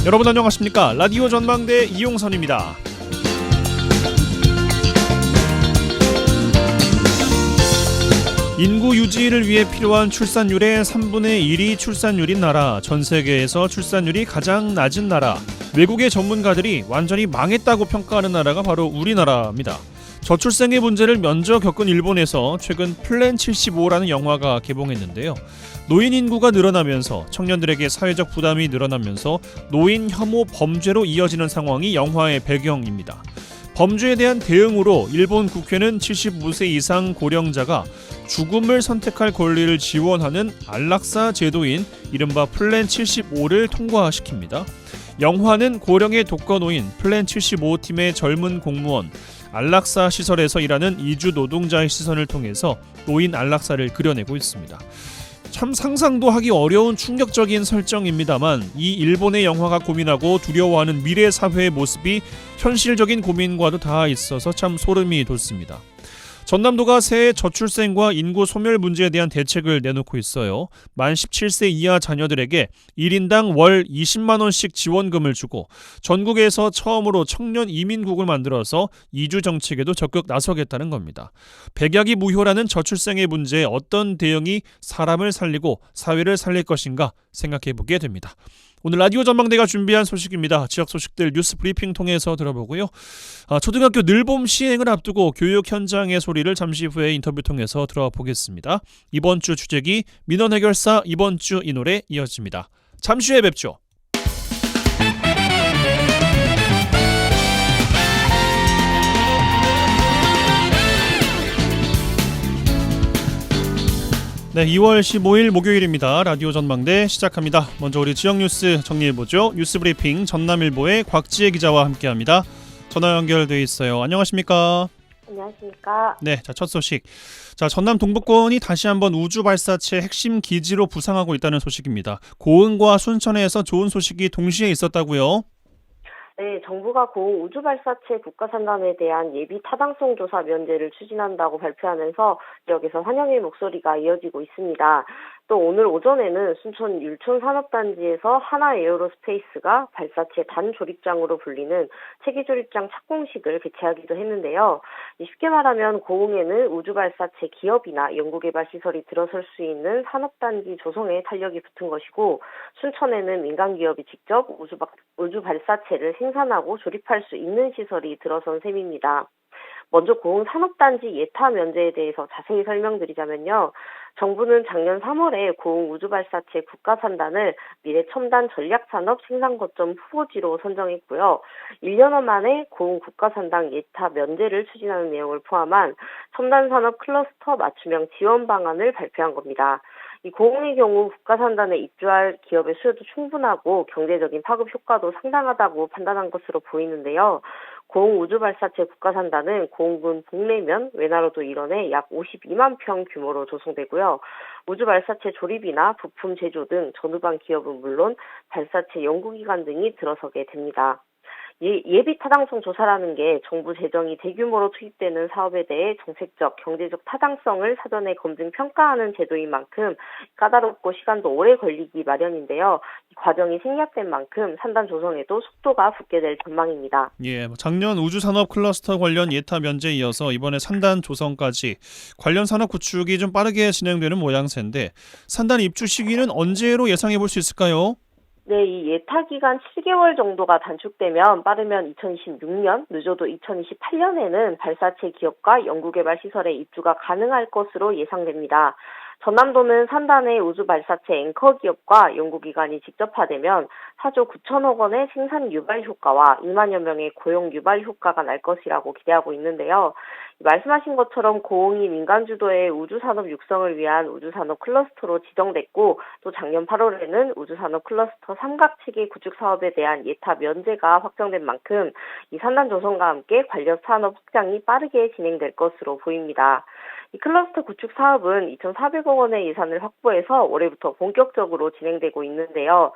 여러분 안녕하십니까? 라디오 전망대 이용선입니다. 인구 유지를 위해 필요한 출산율의 3분의 1이 출산율인 나라, 전 세계에서 출산율이 가장 낮은 나라, 외국의 전문가들이 완전히 망했다고 평가하는 나라가 바로 우리나라입니다. 저출생의 문제를 먼저 겪은 일본에서 최근 플랜 75라는 영화가 개봉했는데요. 노인 인구가 늘어나면서 청년들에게 사회적 부담이 늘어나면서 노인 혐오 범죄로 이어지는 상황이 영화의 배경입니다. 범죄에 대한 대응으로 일본 국회는 75세 이상 고령자가 죽음을 선택할 권리를 지원하는 안락사 제도인 이른바 플랜 75를 통과시킵니다. 영화는 고령의 독거노인 플랜 75팀의 젊은 공무원, 안락사 시설에서 일하는 이주 노동자의 시선을 통해서 노인 안락사를 그려내고 있습니다. 참 상상도 하기 어려운 충격적인 설정입니다만 이 일본의 영화가 고민하고 두려워하는 미래 사회의 모습이 현실적인 고민과도 닿아 있어서 참 소름이 돋습니다. 전남도가 새해 저출생과 인구 소멸 문제에 대한 대책을 내놓고 있어요. 만 17세 이하 자녀들에게 1인당 월 20만 원씩 지원금을 주고 전국에서 처음으로 청년 이민국을 만들어서 이주 정책에도 적극 나서겠다는 겁니다. 백약이 무효라는 저출생의 문제에 어떤 대응이 사람을 살리고 사회를 살릴 것인가 생각해보게 됩니다. 오늘 라디오 전망대가 준비한 소식입니다. 지역 소식들 뉴스 브리핑 통해서 들어보고요. 초등학교 늘봄 시행을 앞두고 교육 현장의 소리를 잠시 후에 인터뷰 통해서 들어보겠습니다. 이번 주 주제기 민원 해결사 이번 주 이 노래 이어집니다. 잠시 후에 뵙죠. 네, 2월 15일 목요일입니다. 라디오 전망대 시작합니다. 먼저 우리 지역 뉴스 정리해보죠. 뉴스 브리핑 전남일보의 곽지혜 기자와 함께합니다. 전화 연결돼 있어요. 안녕하십니까? 안녕하십니까? 네, 자, 첫 소식. 자, 전남 동부권이 다시 한번 우주 발사체 핵심 기지로 부상하고 있다는 소식입니다. 고흥과 순천에서 좋은 소식이 동시에 있었다고요? 네, 정부가 고흥 우주발사체 국가산단에 대한 예비 타당성 조사 면제를 추진한다고 발표하면서 지역에서 환영의 목소리가 이어지고 있습니다. 또 오늘 오전에는 순천 율촌 산업단지에서 하나에어로스페이스가 발사체 단조립장으로 불리는 체계조립장 착공식을 개최하기도 했는데요. 쉽게 말하면 고흥에는 우주발사체 기업이나 연구개발시설이 들어설 수 있는 산업단지 조성에 탄력이 붙은 것이고, 순천에는 민간기업이 직접 우주발사체를 생산하고 조립할 수 있는 시설이 들어선 셈입니다. 먼저 고흥 산업단지 예타 면제에 대해서 자세히 설명드리자면요. 정부는 작년 3월에 고흥 우주발사체 국가산단을 미래첨단 전략산업 생산거점 후보지로 선정했고요. 1년여 만에 고흥 국가산단 예타 면제를 추진하는 내용을 포함한 첨단산업 클러스터 맞춤형 지원 방안을 발표한 겁니다. 이 고흥의 경우 국가산단에 입주할 기업의 수요도 충분하고 경제적인 파급 효과도 상당하다고 판단한 것으로 보이는데요. 고흥 우주발사체 국가산단은 고흥군 북내면 외나로도 일원에 약 52만 평 규모로 조성되고요. 우주발사체 조립이나 부품 제조 등 전후방 기업은 물론 발사체 연구기관 등이 들어서게 됩니다. 예비 타당성 조사라는 게 정부 재정이 대규모로 투입되는 사업에 대해 정책적, 경제적 타당성을 사전에 검증 평가하는 제도인 만큼 까다롭고 시간도 오래 걸리기 마련인데요. 이 과정이 생략된 만큼 산단 조성에도 속도가 붙게 될 전망입니다. 예, 작년 우주산업 클러스터 관련 예타 면제에 이어서 이번에 산단 조성까지 관련 산업 구축이 좀 빠르게 진행되는 모양새인데 산단 입주 시기는 언제로 예상해 볼 수 있을까요? 네, 이 예타 기간 7개월 정도가 단축되면 빠르면 2026년, 늦어도 2028년에는 발사체 기업과 연구개발 시설의 입주가 가능할 것으로 예상됩니다. 전남도는 산단의 우주발사체 앵커 기업과 연구기관이 직접화되면 4조 9천억 원의 생산 유발 효과와 2만여 명의 고용 유발 효과가 날 것이라고 기대하고 있는데요. 말씀하신 것처럼 고흥이 민간 주도의 우주산업 육성을 위한 우주산업 클러스터로 지정됐고, 또 작년 8월에는 우주산업 클러스터 삼각체계 구축 사업에 대한 예타 면제가 확정된 만큼 이 산단 조성과 함께 관련 산업 확장이 빠르게 진행될 것으로 보입니다. 이 클러스터 구축 사업은 2,400억 원의 예산을 확보해서 올해부터 본격적으로 진행되고 있는데요.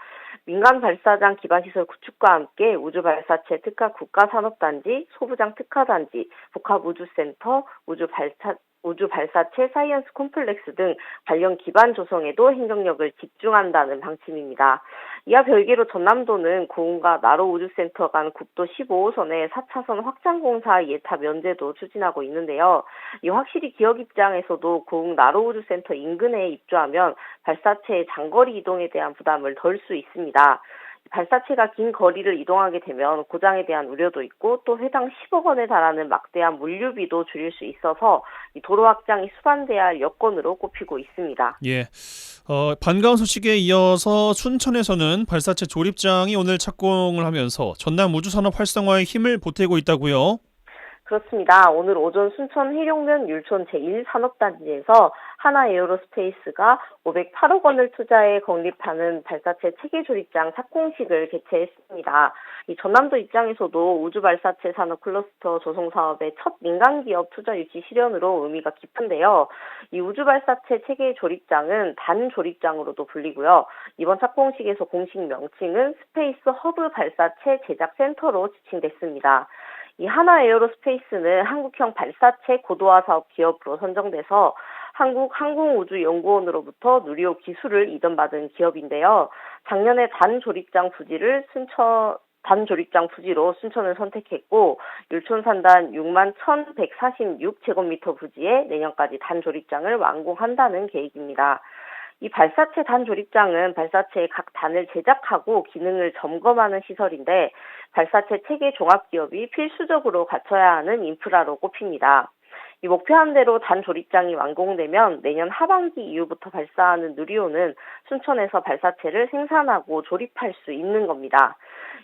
민간 발사장 기반시설 구축과 함께 우주발사체 특화 국가산업단지, 소부장 특화단지, 복합우주센터, 우주발사체 사이언스 콤플렉스 등 관련 기반 조성에도 행정력을 집중한다는 방침입니다. 이와 별개로 전남도는 고흥과 나로우주센터 간 국도 15호선의 4차선 확장공사 예타 면제도 추진하고 있는데요. 이 확실히 기업 입장에서도 고흥 나로우주센터 인근에 입주하면 발사체의 장거리 이동에 대한 부담을 덜 수 있습니다. 발사체가 긴 거리를 이동하게 되면 고장에 대한 우려도 있고 또 회당 10억 원에 달하는 막대한 물류비도 줄일 수 있어서 이 도로 확장이 수반돼야 할 여건으로 꼽히고 있습니다. 예. 반가운 소식에 이어서 순천에서는 발사체 조립장이 오늘 착공을 하면서 전남 우주산업 활성화에 힘을 보태고 있다고요? 그렇습니다. 오늘 오전 순천 해룡면 율촌 제1산업단지에서 하나에어로스페이스가 508억 원을 투자해 건립하는 발사체 체계 조립장 착공식을 개최했습니다. 이 전남도 입장에서도 우주발사체 산업 클러스터 조성 사업의 첫 민간기업 투자 유치 실현으로 의미가 깊은데요. 이 우주발사체 체계 조립장은 단조립장으로도 불리고요. 이번 착공식에서 공식 명칭은 스페이스 허브 발사체 제작센터로 지칭됐습니다. 이 하나에어로스페이스는 한국형 발사체 고도화 사업 기업으로 선정돼서 한국항공우주연구원으로부터 누리호 기술을 이전받은 기업인데요. 작년에 단조립장 부지로 순천을 선택했고 율촌 산단 6만 1,146제곱미터 부지에 내년까지 단조립장을 완공한다는 계획입니다. 이 발사체 단조립장은 발사체의 각 단을 제작하고 기능을 점검하는 시설인데 발사체 체계 종합기업이 필수적으로 갖춰야 하는 인프라로 꼽힙니다. 이 목표한 대로 단조립장이 완공되면 내년 하반기 이후부터 발사하는 누리호는 순천에서 발사체를 생산하고 조립할 수 있는 겁니다.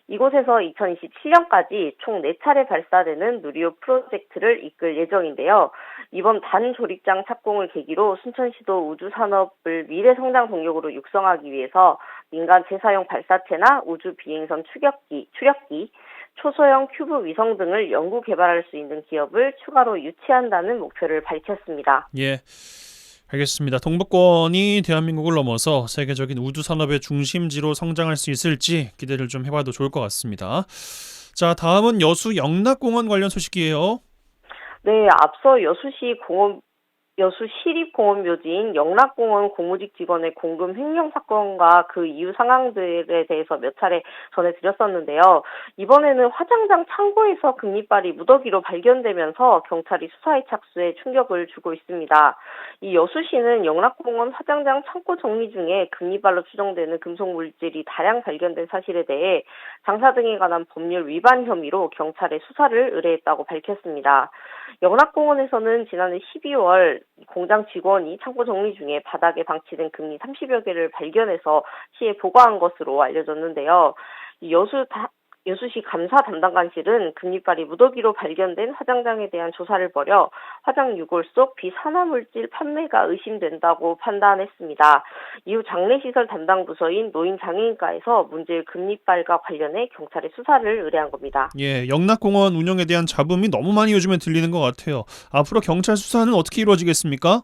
이곳에서 2027년까지 총 4차례 발사되는 누리호 프로젝트를 이끌 예정인데요. 이번 단조립장 착공을 계기로 순천시도 우주산업을 미래 성장 동력으로 육성하기 위해서 민간 재사용 발사체나 우주 비행선 추격기, 초소형 큐브 위성 등을 연구 개발할 수 있는 기업을 추가로 유치한다는 목표를 밝혔습니다. 예. 알겠습니다. 동북권이 대한민국을 넘어서 세계적인 우주 산업의 중심지로 성장할 수 있을지 기대를 좀 해봐도 좋을 것 같습니다. 자, 다음은 여수 영락공원 관련 소식이에요. 네, 앞서 여수 시립공원묘지인 영락공원 공무직 직원의 공금 횡령 사건과 그 이후 상황들에 대해서 몇 차례 전해드렸었는데요. 이번에는 화장장 창고에서 금리빨이 무더기로 발견되면서 경찰이 수사에 착수해 충격을 주고 있습니다. 이 여수시는 영락공원 화장장 창고 정리 중에 금리빨로 추정되는 금속 물질이 다량 발견된 사실에 대해 장사 등에 관한 법률 위반 혐의로 경찰에 수사를 의뢰했다고 밝혔습니다. 영락공원에서는 지난해 12월 공장 직원이 창고 정리 중에 바닥에 방치된 금리 30여 개를 발견해서 시에 보고한 것으로 알려졌는데요. 여수시 감사 담당관실은 금리빨이 무더기로 발견된 화장장에 대한 조사를 벌여 화장 유골 속 비산화물질 판매가 의심된다고 판단했습니다. 이후 장례시설 담당 부서인 노인장애인과에서 문제의 금리빨과 관련해 경찰에 수사를 의뢰한 겁니다. 예, 영락공원 운영에 대한 잡음이 너무 많이 요즘에 들리는 것 같아요. 앞으로 경찰 수사는 어떻게 이루어지겠습니까?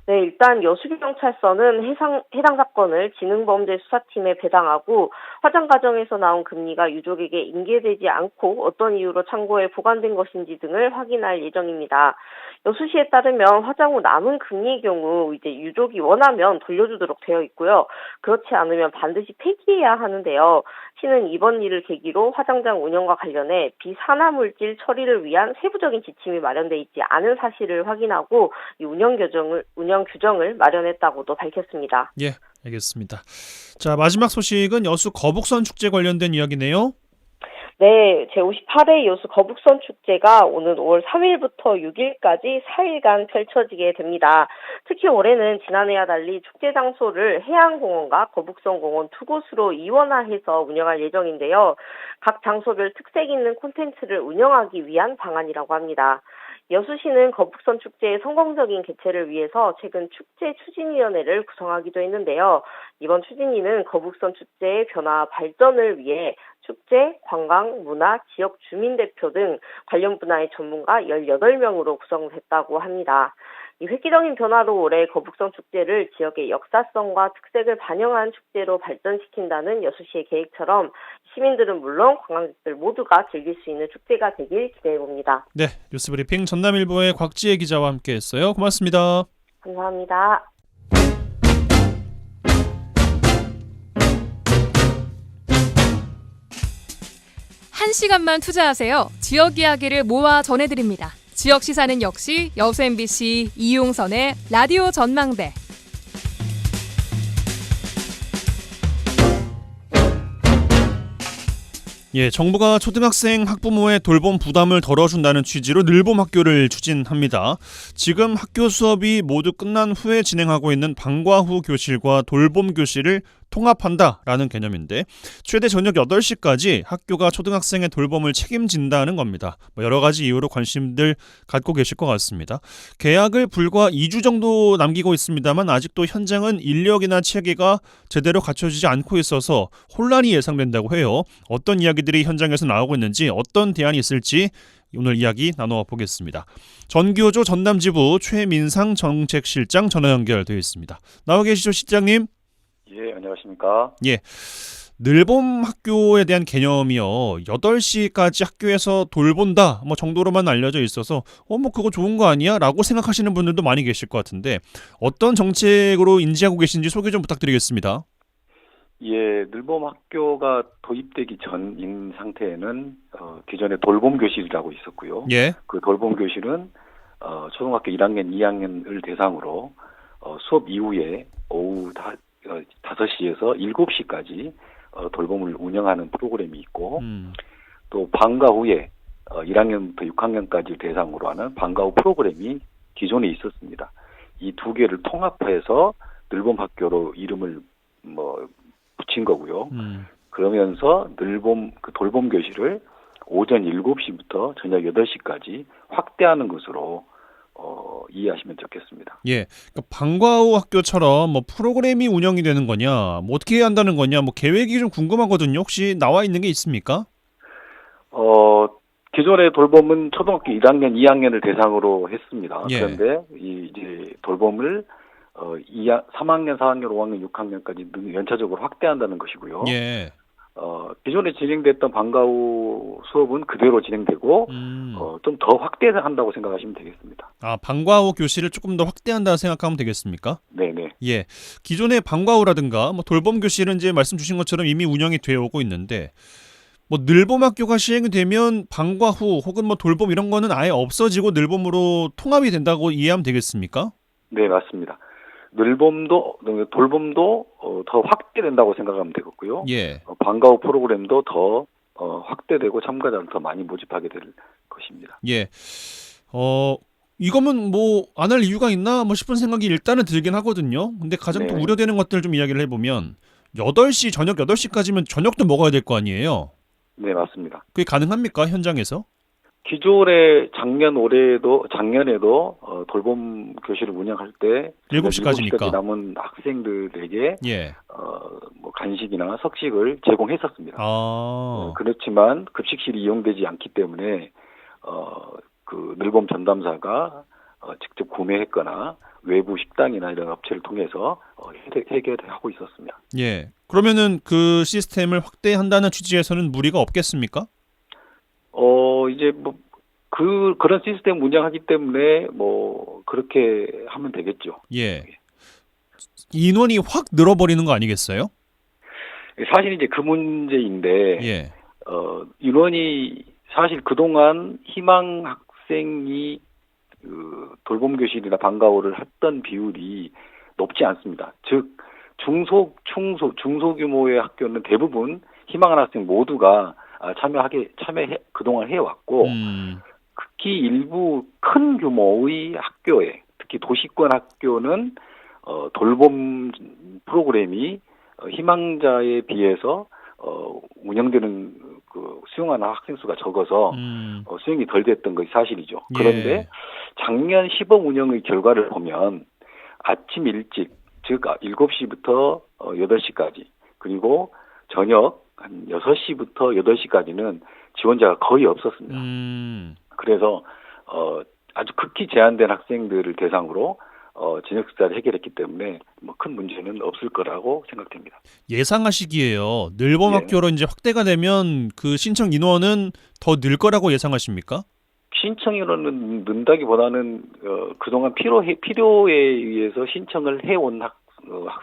네, 일단 여수경찰서는 해당 사건을 지능범죄수사팀에 배당하고 화장 과정에서 나온 금리가 유족에게 인계되지 않고 어떤 이유로 창고에 보관된 것인지 등을 확인할 예정입니다. 여수시에 따르면 화장 후 남은 금리의 경우 이제 유족이 원하면 돌려주도록 되어 있고요. 그렇지 않으면 반드시 폐기해야 하는데요. 시는 이번 일을 계기로 화장장 운영과 관련해 비산화물질 처리를 위한 세부적인 지침이 마련돼 있지 않은 사실을 확인하고 이 운영 규정을 마련했다고도 밝혔습니다. 예, 알겠습니다. 자, 마지막 소식은 여수 거북선 축제 관련된 이야기네요. 네, 제58회 여수 거북선 축제가 오는 5월 3일부터 6일까지 4일간 펼쳐지게 됩니다. 특히 올해는 지난해와 달리 축제 장소를 해양공원과 거북선공원 두 곳으로 이원화해서 운영할 예정인데요. 각 장소별 특색 있는 콘텐츠를 운영하기 위한 방안이라고 합니다. 여수시는 거북선 축제의 성공적인 개최를 위해서 최근 축제 추진위원회를 구성하기도 했는데요. 이번 추진위는 거북선 축제의 변화 발전을 위해 축제, 관광, 문화, 지역 주민 대표 등 관련 분야의 전문가 18명으로 구성됐다고 합니다. 이 획기적인 변화로 올해 거북선 축제를 지역의 역사성과 특색을 반영한 축제로 발전시킨다는 여수시의 계획처럼 시민들은 물론 관광객들 모두가 즐길 수 있는 축제가 되길 기대해봅니다. 네, 뉴스브리핑 전남일보의 곽지혜 기자와 함께했어요. 고맙습니다. 감사합니다. 1시간만 투자하세요. 지역 이야기를 모아 전해드립니다. 지역 시사는 역시 여수 MBC 이용선의 라디오 전망대. 예, 정부가 초등학생 학부모의 돌봄 부담을 덜어준다는 취지로 늘봄 학교를 추진합니다. 지금 학교 수업이 모두 끝난 후에 진행하고 있는 방과 후 교실과 돌봄 교실을 통합한다라는 개념인데 최대 저녁 8시까지 학교가 초등학생의 돌봄을 책임진다는 겁니다. 여러 가지 이유로 관심들 갖고 계실 것 같습니다. 계약을 불과 2주 정도 남기고 있습니다만 아직도 현장은 인력이나 체계가 제대로 갖춰지지 않고 있어서 혼란이 예상된다고 해요. 어떤 이야기들이 현장에서 나오고 있는지 어떤 대안이 있을지 오늘 이야기 나눠보겠습니다. 전교조 전남지부 최민상 정책실장 전화 연결되어 있습니다. 나와 계시죠, 실장님? 예, 안녕하십니까. 예, 늘봄 학교에 대한 개념이요. 8시까지 학교에서 돌본다 정도로만 알려져 있어서 그거 좋은 거 아니야? 라고 생각하시는 분들도 많이 계실 것 같은데 어떤 정책으로 인지하고 계신지 소개 좀 부탁드리겠습니다. 예, 늘봄 학교가 도입되기 전인 상태에는 기존에 돌봄 교실이라고 있었고요. 예. 그 돌봄 교실은 초등학교 1학년, 2학년을 대상으로 수업 이후에 오후 5시에서 7시까지 돌봄을 운영하는 프로그램이 있고 또 방과 후에 1학년부터 6학년까지 대상으로 하는 방과 후 프로그램이 기존에 있었습니다. 이 두 개를 통합해서 늘봄 학교로 이름을 붙인 거고요. 그러면서 늘봄 돌봄 교실을 오전 7시부터 저녁 8시까지 확대하는 것으로 이해하시면 좋겠습니다. 예, 그러니까 방과 후 학교처럼 프로그램이 운영이 되는 거냐, 어떻게 해야 한다는 거냐, 계획이 좀 궁금하거든요. 혹시 나와 있는 게 있습니까? 기존의 돌봄은 초등학교 1학년, 2학년을 대상으로 했습니다. 예. 그런데 이제 돌봄을 3학년, 4학년, 5학년, 6학년까지 연차적으로 확대한다는 것이고요. 예. 기존에 진행됐던 방과 후 수업은 그대로 진행되고 좀 더 확대한다고 생각하시면 되겠습니다. 아, 방과 후 교실을 조금 더 확대한다 생각하면 되겠습니까? 네네. 예, 기존의 방과 후라든가 돌봄 교실은 이제 말씀 주신 것처럼 이미 운영이 되어 오고 있는데 늘봄 학교가 시행이 되면 방과 후 혹은 돌봄 이런 거는 아예 없어지고 늘봄으로 통합이 된다고 이해하면 되겠습니까? 네, 맞습니다. 돌봄도 더 확대된다고 생각하면 되겠고요. 예. 방과 후 프로그램도 더 확대되고 참가자를 더 많이 모집하게 될 것입니다. 예. 이거면 안 할 이유가 있나 싶은 생각이 일단은 들긴 하거든요. 근데 가장 또 네. 우려되는 것들 좀 이야기를 해보면 8시, 저녁 8시까지면 저녁도 먹어야 될 거 아니에요? 네, 맞습니다. 그게 가능합니까, 현장에서? 기존에 작년에도 돌봄 교실을 운영할 때 7시까지니까 남은 학생들에게 예. 간식이나 석식을 제공했었습니다. 그렇지만 급식실이 이용되지 않기 때문에 그 늘봄 전담사가 직접 구매했거나 외부 식당이나 이런 업체를 통해서 해결하고 있었습니다. 예. 그러면은 그 시스템을 확대한다는 취지에서는 무리가 없겠습니까? 이제 그런 시스템 운영하기 때문에 그렇게 하면 되겠죠. 예. 인원이 확 늘어버리는 거 아니겠어요? 사실 이제 그 문제인데, 예. 인원이 사실 그동안 희망 학생이 돌봄 교실이나 방과후를 했던 비율이 높지 않습니다. 즉, 중소규모의 학교는 대부분 희망한 학생 모두가 그동안 해왔고, 특히 일부 큰 규모의 학교에, 특히 도시권 학교는, 돌봄 프로그램이 희망자에 비해서, 운영되는 수용하는 학생 수가 적어서, 수용이 덜 됐던 것이 사실이죠. 그런데 예. 작년 시범 운영의 결과를 보면 아침 일찍, 즉 7시부터 8시까지, 그리고 저녁 한 6시부터 8시까지는 지원자가 거의 없었습니다. 그래서 아주 극히 제한된 학생들을 대상으로 저녁 식사를 해결했기 때문에 큰 문제는 없을 거라고 생각됩니다. 예상하시기에요. 늘봄 예. 학교로 이제 확대가 되면 그 신청 인원은 더 늘 거라고 예상하십니까? 신청 인원은 는다기보다는 그동안 필요에 의해서 신청을 해온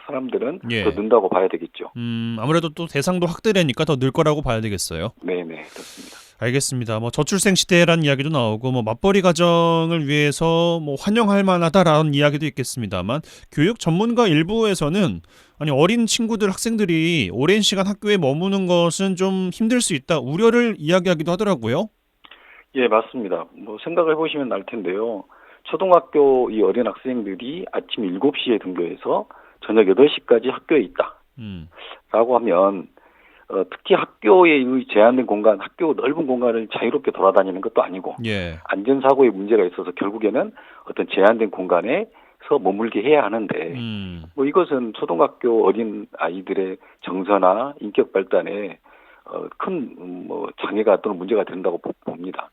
사람들은 예. 더 는다고 봐야 되겠죠. 아무래도 또 대상도 확대되니까 더 늘 거라고 봐야 되겠어요. 네네, 그렇습니다. 알겠습니다. 뭐 저출생 시대라는 이야기도 나오고 뭐 맞벌이 가정을 위해서 뭐 환영할 만하다라는 이야기도 있겠습니다만 교육 전문가 일부에서는 아니 어린 친구들 학생들이 오랜 시간 학교에 머무는 것은 좀 힘들 수 있다 우려를 이야기하기도 하더라고요. 예, 맞습니다. 뭐 생각을 해보시면 알 텐데요. 초등학교 이 어린 학생들이 아침 7시에 등교해서 저녁 8시까지 학교에 있다. 라고 하면 특히 학교의 제한된 공간, 학교 넓은 공간을 자유롭게 돌아다니는 것도 아니고 예. 안전사고의 문제가 있어서 결국에는 어떤 제한된 공간에서 머물게 해야 하는데 뭐 이것은 초등학교 어린 아이들의 정서나 인격 발달에 큰 뭐 장애가 또는 문제가 된다고 봅니다.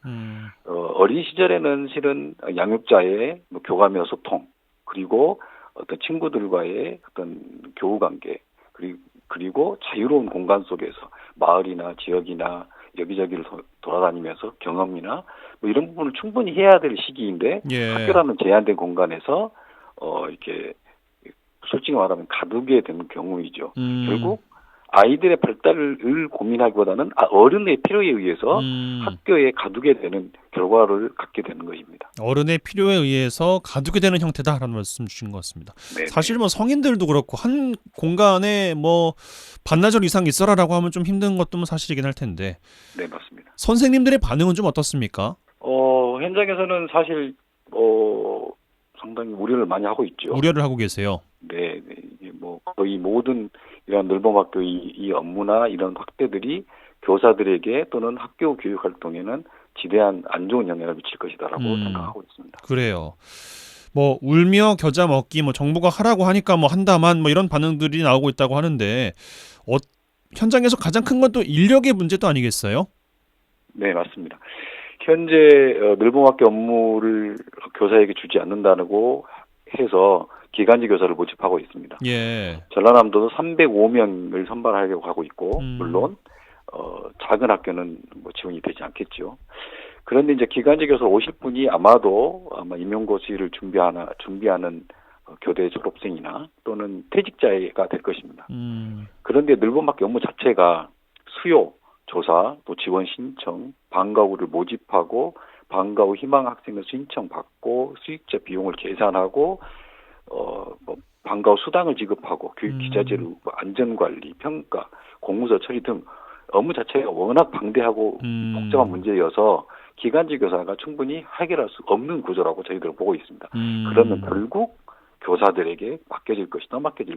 어린 시절에는 실은 양육자의 뭐 교감이나 소통 그리고 어떤 친구들과의 어떤 교우 관계 그리고 자유로운 공간 속에서 마을이나 지역이나 여기저기를 돌아다니면서 경험이나 뭐 이런 부분을 충분히 해야 될 시기인데 예. 학교라는 제한된 공간에서 이렇게 솔직히 말하면 가두게 되는 경우이죠. 결국 아이들의 발달을 고민하기보다는 어른의 필요에 의해서 학교에 가두게 되는 결과를 갖게 되는 것입니다. 어른의 필요에 의해서 가두게 되는 형태다라는 말씀 주신 것 같습니다. 네네. 사실 뭐 성인들도 그렇고 한 공간에 뭐 반나절 이상 있어라라고 하면 좀 힘든 것도 사실이긴 할 텐데. 네, 맞습니다. 선생님들의 반응은 좀 어떻습니까? 현장에서는 사실 상당히 우려를 많이 하고 있죠. 우려를 하고 계세요. 네, 이게 뭐 거의 모든 이런 늘봄학교 이 업무나 이런 확대들이 교사들에게 또는 학교 교육 활동에는 지대한 안 좋은 영향을 미칠 것이다라고 생각하고 있습니다. 그래요. 뭐 울며 겨자 먹기 뭐 정부가 하라고 하니까 뭐 한다만 뭐 이런 반응들이 나오고 있다고 하는데 현장에서 가장 큰 건 또 인력의 문제도 아니겠어요? 네, 맞습니다. 현재 늘봄학교 업무를 교사에게 주지 않는다고 해서 기간제 교사를 모집하고 있습니다. 예. 전라남도도 305명을 선발하려고 하고 있고 물론 작은 학교는 뭐 지원이 되지 않겠죠. 그런데 이제 기간제 교사 오실 분이 아마 임용고시를 준비하는 교대 졸업생이나 또는 퇴직자가 될 것입니다. 그런데 늘봄학교 업무 자체가 수요, 조사, 또 지원 신청, 방과 후를 모집하고 방과 후 희망 학생을 신청받고 수익자 비용을 계산하고 방과 후 수당을 지급하고 교육 기자재를 안전관리, 평가, 공문서 처리 등 업무 자체가 워낙 방대하고 복잡한 문제여서 기간제 교사가 충분히 해결할 수 없는 구조라고 저희들은 보고 있습니다. 그러면 결국 교사들에게 맡겨질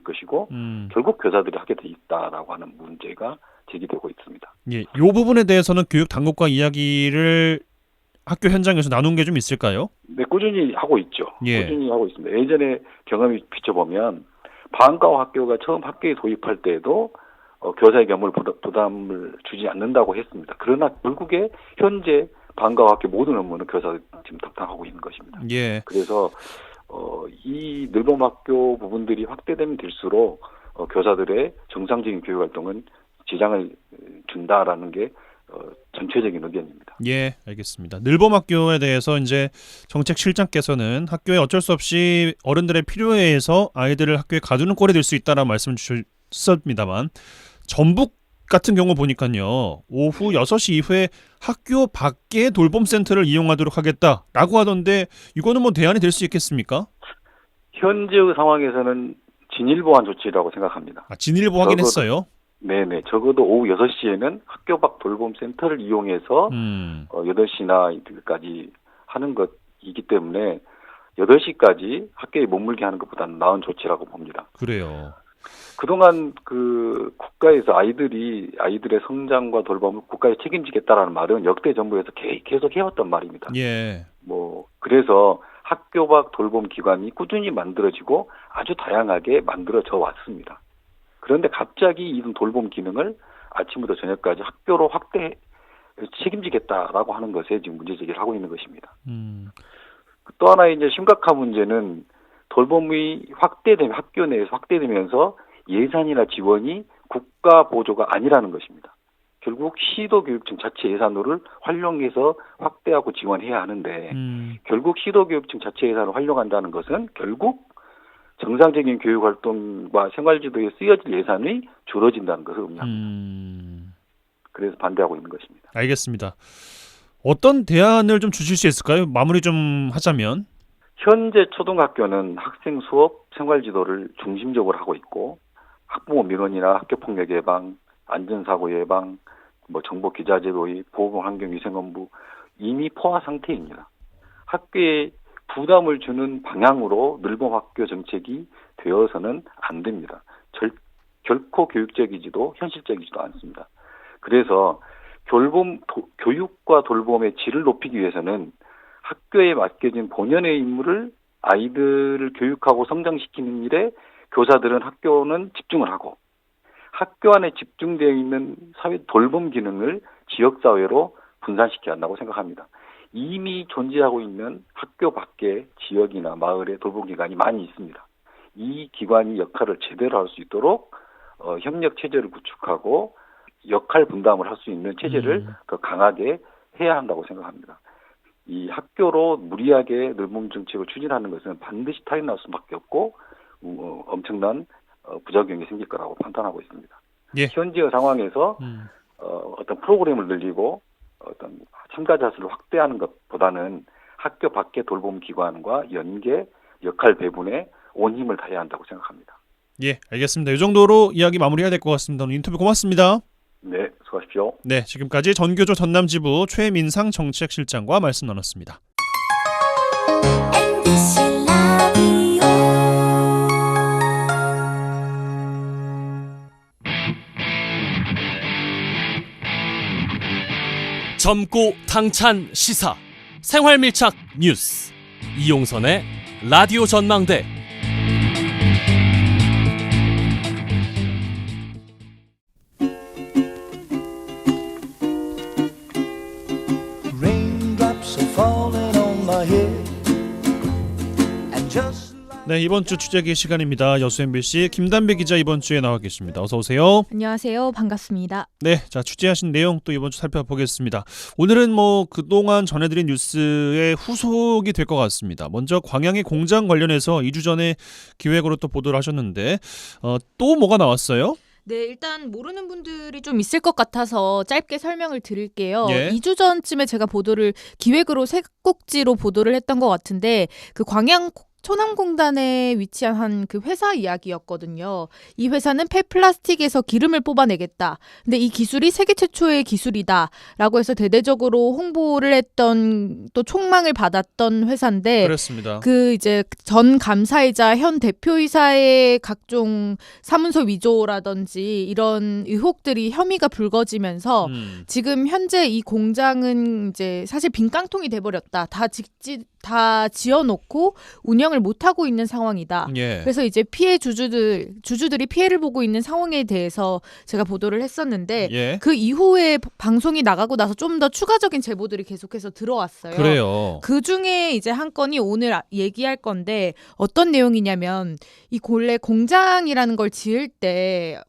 것이고 결국 교사들이 하게 돼 있다라고 하는 문제가 제기되고 있습니다. 예, 이 부분에 대해서는 교육 당국과 이야기를 학교 현장에서 나눈 게 좀 있을까요? 네, 꾸준히 하고 있죠. 예. 꾸준히 하고 있습니다. 예전에 경험이 비춰보면 방과후 학교가 처음 학교에 도입할 때에도 교사에게 업무 부담을 주지 않는다고 했습니다. 그러나 결국에 현재 방과후 학교 모든 업무는 교사가 지금 담당하고 있는 것입니다. 예. 그래서 이 늘봄학교 부분들이 확대되면 될수록 교사들의 정상적인 교육 활동은 지장을 준다라는 게 전체적인 의견입니다. 예, 알겠습니다. 늘봄학교에 대해서 이제 정책실장께서는 학교에 어쩔 수 없이 어른들의 필요에 의해서 아이들을 학교에 가두는 꼴이 될 수 있다라는 말씀을 주셨습니다만 전북 같은 경우 보니까요. 오후 6시 이후에 학교 밖에 돌봄센터를 이용하도록 하겠다라고 하던데 이거는 뭐 대안이 될 수 있겠습니까? 현재의 상황에서는 진일보한 조치라고 생각합니다. 진일보 하긴 했어요? 네네. 적어도 오후 6시에는 학교 밖 돌봄센터를 이용해서 8시나까지 하는 것이기 때문에 8시까지 학교에 머물게 하는 것보다는 나은 조치라고 봅니다. 그래요. 그동안 국가에서 아이들의 성장과 돌봄을 국가에 책임지겠다라는 말은 역대 정부에서 계속 해왔던 말입니다. 예. 그래서 학교 밖 돌봄 기관이 꾸준히 만들어지고 아주 다양하게 만들어져 왔습니다. 그런데 갑자기 이런 돌봄 기능을 아침부터 저녁까지 학교로 책임지겠다라고 하는 것에 지금 문제 제기를 하고 있는 것입니다. 또 하나의 이제 심각한 문제는 돌봄이 학교 내에서 확대되면서 예산이나 지원이 국가 보조가 아니라는 것입니다. 결국 시도교육청 자체 예산으로 활용해서 확대하고 지원해야 하는데 결국 시도교육청 자체 예산을 활용한다는 것은 결국 정상적인 교육 활동과 생활지도에 쓰여질 예산이 줄어진다는 것을 의미합니다. 그래서 반대하고 있는 것입니다. 알겠습니다. 어떤 대안을 좀 주실 수 있을까요? 마무리 좀 하자면. 현재 초등학교는 학생 수업 생활지도를 중심적으로 하고 있고 학부모 민원이나 학교폭력 예방, 안전사고 예방, 정보 기자재 도입, 보건환경위생본부 이미 포화 상태입니다. 학교에 부담을 주는 방향으로 늘봄학교 정책이 되어서는 안 됩니다. 결코 교육적이지도 현실적이지도 않습니다. 그래서 교육과 돌봄의 질을 높이기 위해서는 학교에 맡겨진 본연의 임무를 아이들을 교육하고 성장시키는 일에 교사들은 학교는 집중을 하고 학교 안에 집중되어 있는 사회 돌봄 기능을 지역사회로 분산시켜야 한다고 생각합니다. 이미 존재하고 있는 학교 밖에 지역이나 마을에 돌봄기관이 많이 있습니다. 이 기관이 역할을 제대로 할 수 있도록 협력 체제를 구축하고 역할 분담을 할 수 있는 체제를 더 강하게 해야 한다고 생각합니다. 이 학교로 무리하게 늘봄 정책을 추진하는 것은 반드시 타인날 수밖에 없고 엄청난 부작용이 생길 거라고 판단하고 있습니다. 예. 현재의 상황에서 어떤 프로그램을 늘리고 어떤 참가자 수를 확대하는 것보다는 학교 밖의 돌봄 기관과 연계, 역할 배분에 온 힘을 다해야 한다고 생각합니다. 예, 알겠습니다. 이 정도로 이야기 마무리해야 될 것 같습니다. 오늘 인터뷰 고맙습니다. 네, 수고하십시오. 네, 지금까지 전교조 전남지부 최민상 정책실장과 말씀 나눴습니다. MBC 라디오 젊고 당찬 시사 생활밀착 뉴스 이용선의 라디오 전망대. 네, 이번 주 취재기 시간입니다. 여수 MBC 김단배 기자 이번 주에 나와 계십니다. 어서 오세요. 안녕하세요. 반갑습니다. 네, 자 취재하신 내용 또 이번 주 살펴보겠습니다. 오늘은 그동안 전해드린 뉴스의 후속이 될 것 같습니다. 먼저 광양의 공장 관련해서 2주 전에 기획으로 또 보도를 하셨는데 또 뭐가 나왔어요? 네, 일단 모르는 분들이 좀 있을 것 같아서 짧게 설명을 드릴게요. 예. 2주 전쯤에 제가 기획으로 세 꼭지로 보도를 했던 것 같은데 그 광양 초남공단에 위치한 한 그 회사 이야기였거든요. 이 회사는 폐플라스틱에서 기름을 뽑아내겠다. 근데 이 기술이 세계 최초의 기술이다라고 해서 대대적으로 홍보를 했던 또 총망을 받았던 회사인데 그렇습니다. 그 이제 전 감사이자 현 대표이사의 각종 사문서 위조라든지 이런 의혹들이 혐의가 불거지면서 지금 현재 이 공장은 이제 사실 빈 깡통이 돼버렸다. 다 지어놓고 운영을 못하고 있는 상황이다. 예. 그래서 이제 주주들이 피해를 보고 있는 상황에 대해서 제가 보도를 했었는데 예. 그 이후에 방송이 나가고 나서 좀 더 추가적인 제보들이 계속해서 들어왔어요. 그래요. 그 중에 이제 한 건이 오늘 얘기할 건데 어떤 내용이냐면 이 원래 공장이라는 걸 지을 때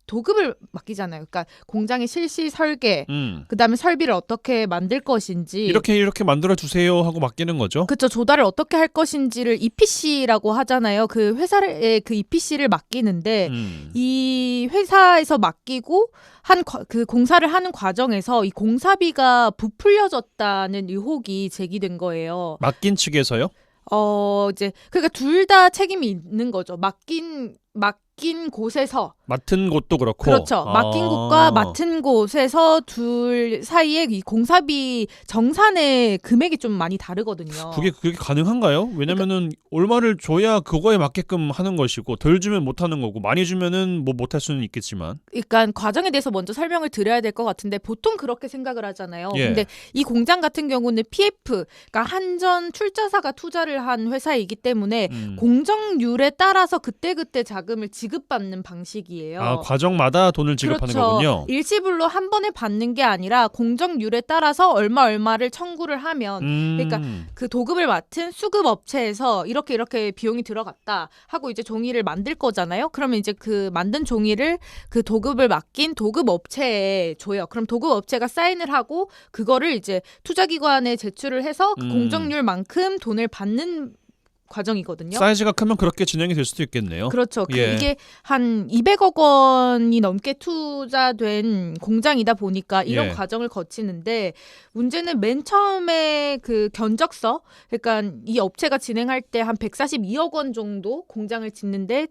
도급을 맡기잖아요. 그러니까 공장의 실시 설계, 그다음에 설비를 어떻게 만들 것인지 이렇게 만들어 주세요 하고 맡기는 거죠. 그렇죠. 조달을 어떻게 할 것인지를 EPC라고 하잖아요. 그 회사의 그 EPC를 맡기는데 이 회사에서 맡기고 그 공사를 하는 과정에서 이 공사비가 부풀려졌다는 의혹이 제기된 거예요. 맡긴 측에서요? 이제 그러니까 둘 다 책임이 있는 거죠. 맡긴 곳에서 맡은 곳도 그렇고 그렇죠. 맡긴 곳과 맡은 곳에서 둘 사이에 이 공사비 정산의 금액이 좀 많이 다르거든요. 그게 가능한가요? 왜냐면은 얼마를 줘야 그거에 맞게끔 하는 것이고 덜 주면 못 하는 거고 많이 주면은 못 할 수는 있겠지만. 그러니까 과정에 대해서 먼저 설명을 드려야 될 것 같은데 보통 그렇게 생각을 하잖아요. 예. 근데 이 공장 같은 경우는 PF, 그러니까 한전 출자사가 투자를 한 회사이기 때문에 공정률에 따라서 그때그때 자금을 지급받는 방식이에요. 과정마다 돈을 지급하는 그렇죠. 거군요. 일시불로 한 번에 받는 게 아니라 공정률에 따라서 얼마를 청구를 하면 그러니까 그 도급을 맡은 수급 업체에서 이렇게 비용이 들어갔다 하고 이제 종이를 만들 거잖아요. 그러면 이제 그 만든 종이를 그 도급을 맡긴 도급 업체에 줘요. 그럼 도급 업체가 사인을 하고 그거를 이제 투자기관에 제출을 해서 그 공정률만큼 돈을 받는 과정이거든요. 사이즈가 크면 그렇게 진행이 될 수도 있겠네요. 그렇죠. 예. 이게 한 200억 원이 넘게 투자된 공장이다 보니까 이런 예. 과정을 거치는데 문제는 맨 처음에 그 견적서, 그러니까 이 업체가 진행할 때 한 142억 원 정도 공장을 짓는데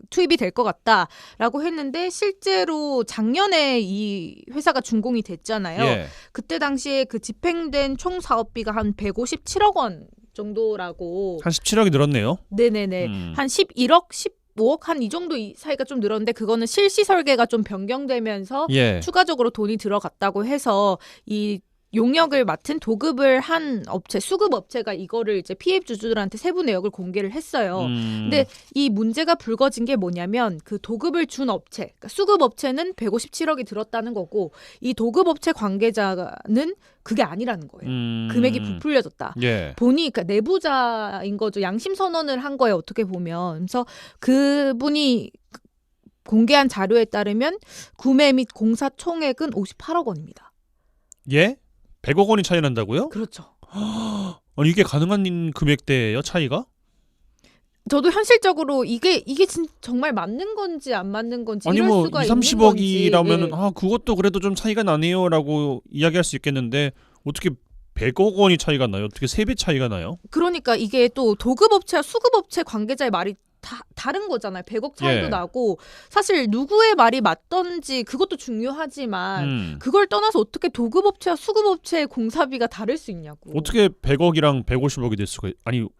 투입이 될 것 같다라고 했는데 실제로 작년에 이 회사가 준공이 됐잖아요. 예. 그때 당시에 그 집행된 총 사업비가 한 157억 원 정도라고. 한 17억이 늘었네요. 네네네. 한 11억, 15억 한 이 정도 사이가 좀 늘었는데 그거는 실시 설계가 좀 변경되면서 예. 추가적으로 돈이 들어갔다고 해서 이 용역을 맡은 도급을 한 업체, 수급 업체가 이거를 이제 피해 주주들한테 세부 내역을 공개를 했어요. 근데 이 문제가 불거진 게 뭐냐면 그 도급을 준 업체, 그러니까 수급 업체는 157억이 들었다는 거고 이 도급 업체 관계자는 그게 아니라는 거예요. 금액이 부풀려졌다. 예. 본이 그러니까 내부자인 거죠. 양심 선언을 한 거예요. 어떻게 보면. 그래서 그분이 공개한 자료에 따르면 구매 및 공사 총액은 58억 원입니다. 예? 100억 원이 차이 난다고요? 그렇죠. 아니 이게 가능한 금액대예요, 차이가? 저도 현실적으로 이게 정말 맞는 건지 안 맞는 건지 아니 이럴 뭐 수가 2, 있는 30억이라면은 건지. 예. 그것도 그래도 좀 차이가 나네요라고 이야기할 수 있겠는데 어떻게 100억 원이 차이가 나요? 어떻게 3배 차이가 나요? 그러니까 이게 또 도급업체와 수급업체 관계자의 말이 다른 거잖아요. 100억 차이도 예. 나고 사실 누구의 말이 맞던지 그것도 중요하지만 그걸 떠나서 어떻게 도급업체와 수급업체의 공사비가 다를 수 있냐고. 어떻게 100억이랑 150억이 될 수가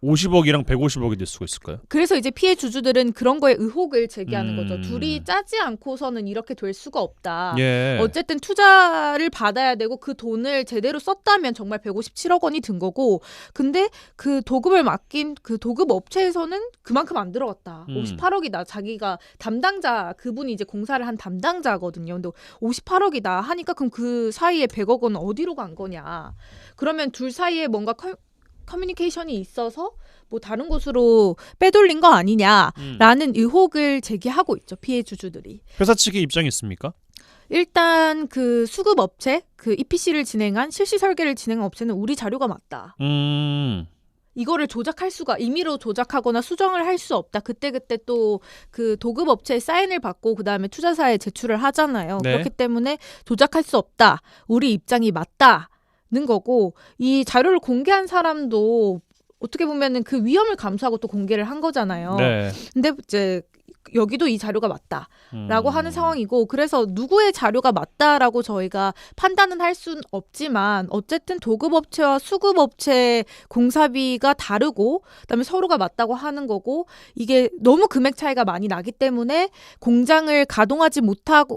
50억이랑 150억이 될 수가 있을까요? 그래서 이제 피해 주주들은 그런 거에 의혹을 제기하는 거죠. 음. 둘이 짜지 않고서는 이렇게 될 수가 없다. 예. 어쨌든 투자를 받아야 되고 그 돈을 제대로 썼다면 정말 157억 원이 든 거고 근데 그 도급을 맡긴 그 도급 업체에서는 그만큼 안 들어갔다. 58억이다. 자기가 담당자 그분이 이제 공사를 한 담당자거든요. 근데 58억이다 하니까 그럼 그 사이에 100억 원은 어디로 간 거냐. 그러면 둘 사이에 뭔가 커뮤니케이션이 있어서 뭐 다른 곳으로 빼돌린 거 아니냐라는 의혹을 제기하고 있죠. 피해 주주들이. 회사 측의 입장이 있습니까? 일단 그 수급 업체, 그 EPC를 진행한 실시 설계를 진행한 업체는 우리 자료가 맞다. 이거를 조작할 수가 임의로 조작하거나 수정을 할 수 없다. 그때 또 그 도급 업체의 사인을 받고 그다음에 투자사에 제출을 하잖아요. 네. 그렇기 때문에 조작할 수 없다. 우리 입장이 맞다는 거고 이 자료를 공개한 사람도 어떻게 보면은 그 위험을 감수하고 또 공개를 한 거잖아요. 네. 근데 이제 여기도 이 자료가 맞다라고 하는 상황이고 그래서 누구의 자료가 맞다라고 저희가 판단은 할 수는 없지만 어쨌든 도급업체와 수급업체 공사비가 다르고 그다음에 서로가 맞다고 하는 거고 이게 너무 금액 차이가 많이 나기 때문에 공장을 가동하지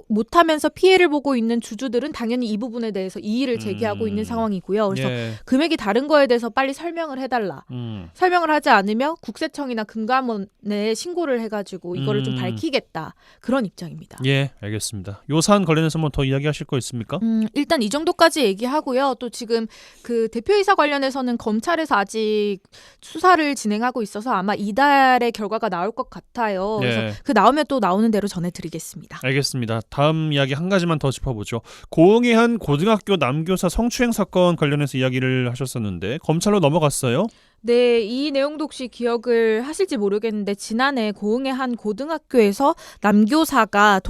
못하면서 피해를 보고 있는 주주들은 당연히 이 부분에 대해서 이의를 제기하고 있는 상황이고요. 그래서 예. 금액이 다른 거에 대해서 빨리 설명을 해달라. 설명을 하지 않으면 국세청이나 금감원에 신고를 해가지고 이거를 좀 밝히겠다. 그런 입장입니다. 예, 알겠습니다. 요 사안 관련해서 뭐 더 이야기하실 거 있습니까? 일단 이 정도까지 얘기하고요. 또 지금 그 대표이사 관련해서는 검찰에서 아직 수사를 진행하고 있어서 아마 이달에 결과가 나올 것 같아요. 그래서 예. 그 나오면 또 나오는 대로 전해드리겠습니다. 알겠습니다. 다음 이야기 한 가지만 더 짚어보죠. 고흥의 한 고등학교 남교사 성추행 사건 관련해서 이야기를 하셨었는데 검찰로 넘어갔어요? 네, 이 내용도 혹시 기억을 하실지 모르겠는데 지난해 고흥의 한 고등학교에서 남교사가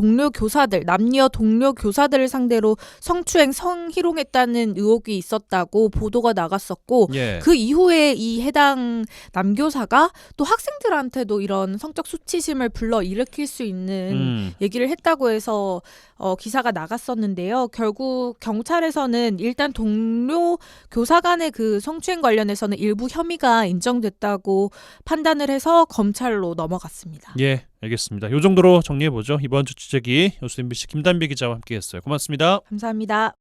남녀 동료 교사들을 상대로 성추행, 성희롱했다는 의혹이 있었다고 보도가 나갔었고 예. 그 이후에 이 해당 남교사가 또 학생들한테도 이런 성적 수치심을 불러일으킬 수 있는 얘기를 했다고 해서 기사가 나갔었는데요. 결국 경찰에서는 일단 동료 교사 간의 그 성추행 관련해서는 일부 혐의가 인정됐다고 판단을 해서 검찰로 넘어갔습니다. 예, 알겠습니다. 요 정도로 정리해보죠. 이번 주 취재기 여수 MBC 김단비 기자와 함께했어요. 고맙습니다. 감사합니다.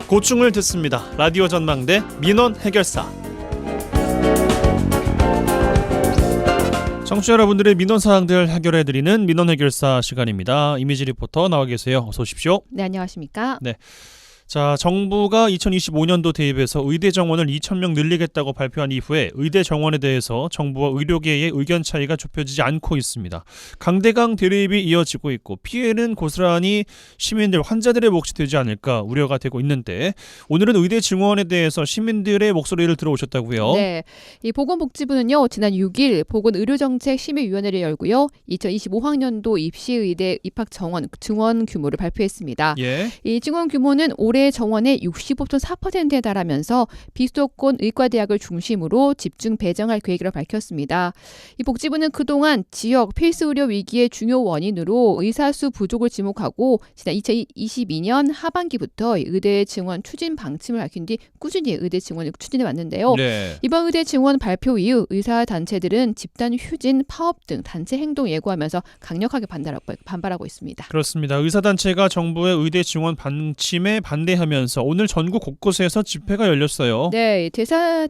고충을 듣습니다. 라디오 전망대 민원 해결사. 청취자 여러분들의 민원 사항들 해결해드리는 민원 해결사 시간입니다. 이미지 리포터 나와 계세요. 어서 오십시오. 네, 안녕하십니까? 자, 정부가 2025년도 대입에서 의대 정원을 2,000명 늘리겠다고 발표한 이후에 의대 정원에 대해서 정부와 의료계의 의견 차이가 좁혀지지 않고 있습니다. 강대강 대립이 이어지고 있고 피해는 고스란히 시민들, 환자들의 몫이 되지 않을까 우려가 되고 있는데 오늘은 의대 증원에 대해서 시민들의 목소리를 들어오셨다고요? 네, 이 보건복지부는요 지난 6일 보건의료정책심의위원회를 열고요 2025학년도 입시의대 입학 증원 규모를 발표했습니다. 예. 이 증원 규모는 올해 정원의 65.4%에 달하면서 비수도권 의과대학을 중심으로 집중 배정할 계획이라고 밝혔습니다. 이 복지부는 그동안 지역 필수 의료 위기의 중요 원인으로 의사수 부족을 지목하고 지난 2022년 하반기부터 의대 증원 추진 방침을 밝힌 뒤 꾸준히 의대 증원을 추진해 왔는데요. 네. 이번 의대 증원 발표 이후 의사 단체들은 집단 휴진, 파업 등 단체 행동 예고하면서 강력하게 반발하고 있습니다. 그렇습니다. 의사단체가 정부의 의대 증원 방침에 반대하면서 오늘 전국 곳곳에서 집회가 열렸어요. 네,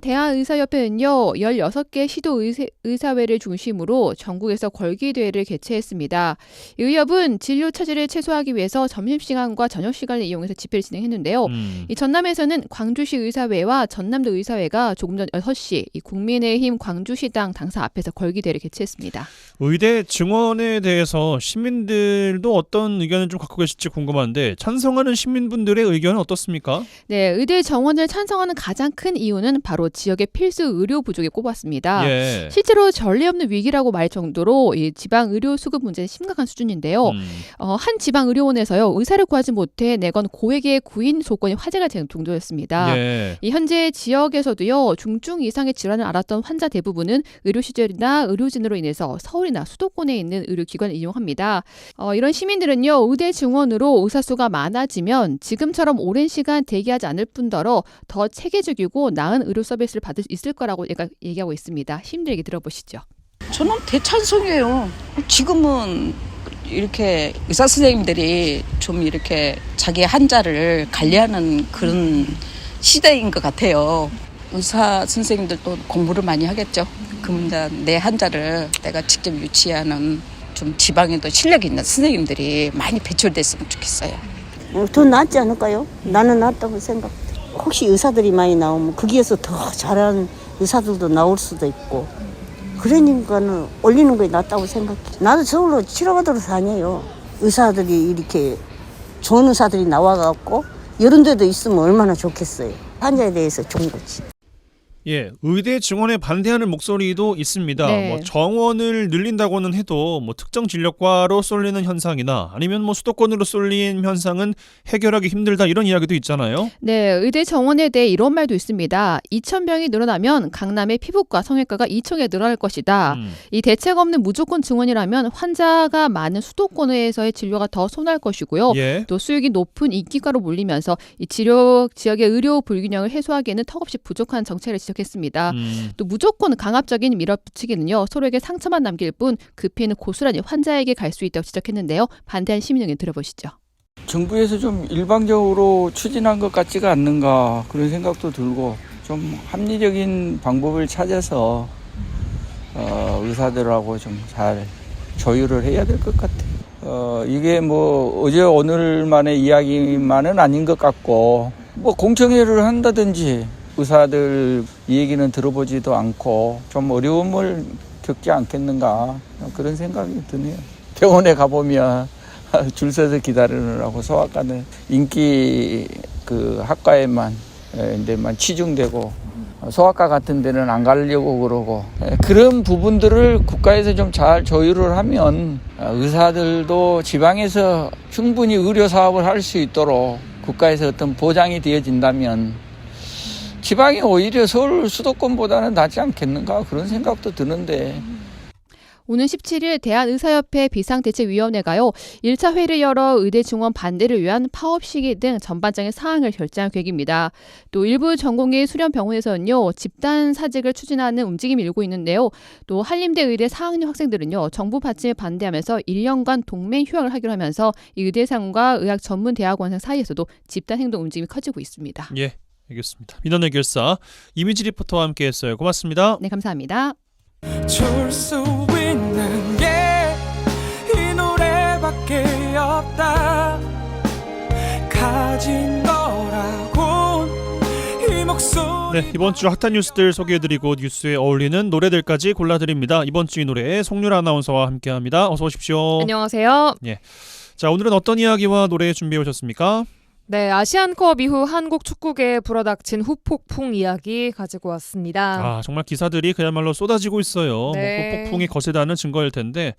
대한의사협회는요 16개 시도 의사회를 중심으로 전국에서 걸기대회를 개최했습니다. 의협은 진료 차질을 최소화하기 위해서 점심시간과 저녁시간을 이용해서 집회를 진행했는데요. 이 전남에서는 광주시 의사회와 전남도 의사회가 조금 전 6시 이 국민의힘 광주시당 당사 앞에서 걸기대회를 개최했습니다. 의대 증원에 대해서 시민들도 어떤 의견을 좀 갖고 계실지 궁금한데 찬성하는 시민분들의 의견은 어떻습니까? 네, 의대 정원을 찬성하는 가장 큰 이유는 바로 지역의 필수 의료 부족에 꼽았습니다. 예. 실제로 전례 없는 위기라고 말 정도로 이 지방 의료 수급 문제는 심각한 수준인데요. 한 지방 의료원에서요 의사를 구하지 못해 내건 고액의 구인 조건이 화제가 된 정도였습니다. 예. 이 현재 지역에서도요 중증 이상의 질환을 앓았던 환자 대부분은 의료 시설이나 의료진으로 인해서 서울이나 수도권에 있는 의료기관을 이용합니다. 이런 시민들은요 의대 증원으로 의사 수가 많아지면 지금처럼 오랜 시간 대기하지 않을 뿐더러 더 체계적이고 나은 의료 서비스를 받을 수 있을 거라고 얘기하고 있습니다. 시민들 얘기 들어보시죠. 저는 대찬성이에요. 지금은 이렇게 의사 선생님들이 좀 이렇게 자기 환자를 관리하는 그런 시대인 것 같아요. 의사 선생님들도 공부를 많이 하겠죠. 그러면 내 환자를 내가 직접 유치하는 좀 지방에도 실력 있는 선생님들이 많이 배출됐으면 좋겠어요. 더 낫지 않을까요? 나는 낫다고 생각해. 혹시 의사들이 많이 나오면 거기에서 더 잘하는 의사들도 나올 수도 있고 그러니까는 올리는 게 낫다고 생각해. 나도 서울로 치료받으러 다녀요. 의사들이 이렇게 좋은 의사들이 나와갖고 이런 데도 있으면 얼마나 좋겠어요. 환자에 대해서 좋은 거지. 예, 의대 증원에 반대하는 목소리도 있습니다. 네. 뭐 정원을 늘린다고는 해도 뭐 특정 진료과로 쏠리는 현상이나 아니면 뭐 수도권으로 쏠린 현상은 해결하기 힘들다 이런 이야기도 있잖아요. 네, 의대 정원에 대해 이런 말도 있습니다. 2,000병이 늘어나면 강남의 피부과, 성형외과가 2층에 늘어날 것이다. 이 대책 없는 무조건 증원이라면 환자가 많은 수도권에서의 진료가 더 손할 것이고요. 예. 또 수익이 높은 인기과로 몰리면서 이 지역의 의료 불균형을 해소하기에는 턱없이 부족한 정책을 지적했습니다. 또 무조건 강압적인 밀어붙이기는요 서로에게 상처만 남길 뿐 그 피해는 고스란히 환자에게 갈 수 있다고 지적했는데요. 반대한 시민 의견 들어보시죠. 정부에서 좀 일방적으로 추진한 것 같지가 않는가 그런 생각도 들고 좀 합리적인 방법을 찾아서 의사들하고 좀 잘 조율을 해야 될 것 같아요. 이게 뭐 어제 오늘만의 이야기만은 아닌 것 같고 뭐 공청회를 한다든지 의사들 얘기는 들어보지도 않고 좀 어려움을 겪지 않겠는가 그런 생각이 드네요. 병원에 가보면 줄 서서 기다리느라고 소아과는 인기 그 학과에만 치중되고 소아과 같은 데는 안 가려고 그러고 그런 부분들을 국가에서 좀 잘 조율을 하면 의사들도 지방에서 충분히 의료 사업을 할 수 있도록 국가에서 어떤 보장이 되어진다면 지방이 오히려 서울 수도권보다는 낫지 않겠는가 그런 생각도 드는데. 오는 17일 대한의사협회 비상대책위원회가요 1차 회의를 열어 의대 증원 반대를 위한 파업 시기 등 전반적인 사항을 결정할 계획입니다. 또 일부 전공의 수련병원에서는요 집단 사직을 추진하는 움직임이 일고 있는데요. 또 한림대 의대 4학년 학생들은요 정부 받침에 반대하면서 1년간 동맹 휴학을 하기로 하면서 이 의대상과 의학 전문 대학원생 사이에서도 집단 행동 움직임이 커지고 있습니다. 예, 알겠습니다. 민원의 결사 이미지 리포터와 함께했어요. 고맙습니다. 네, 감사합니다. 줄 수 있는 게 이 노래밖에 없다. 가진 거라 네, 이번 주 핫한 뉴스들 소개해드리고 뉴스에 어울리는 노래들까지 골라드립니다. 이번 주 이 노래 송유라 아나운서와 함께합니다. 어서 오십시오. 안녕하세요. 예. 자, 오늘은 어떤 이야기와 노래 준비해 오셨습니까? 네, 아시안컵 이후 한국 축구계에 불어닥친 후폭풍 이야기 가지고 왔습니다. 아, 정말 기사들이 그야말로 쏟아지고 있어요. 네. 뭐 폭풍이 거세다는 증거일 텐데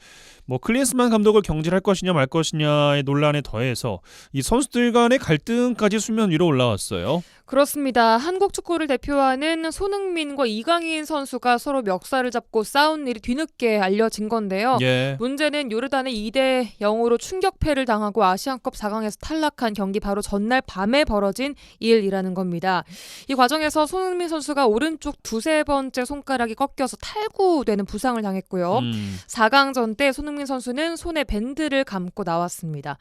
뭐 클린스만 감독을 경질할 것이냐 말 것이냐의 논란에 더해서 이 선수들 간의 갈등까지 수면 위로 올라왔어요. 그렇습니다. 한국 축구를 대표하는 손흥민과 이강인 선수가 서로 멱살을 잡고 싸운 일이 뒤늦게 알려진 건데요. 예. 문제는 요르단의 2-0으로 충격패를 당하고 아시안컵 4강에서 탈락한 경기 바로 전날 밤에 벌어진 일이라는 겁니다. 이 과정에서 손흥민 선수가 오른쪽 두세 번째 손가락이 꺾여서 탈구되는 부상을 당했고요. 4강전 때 손흥민 선수는 손에 밴드를 감고 나왔습니다.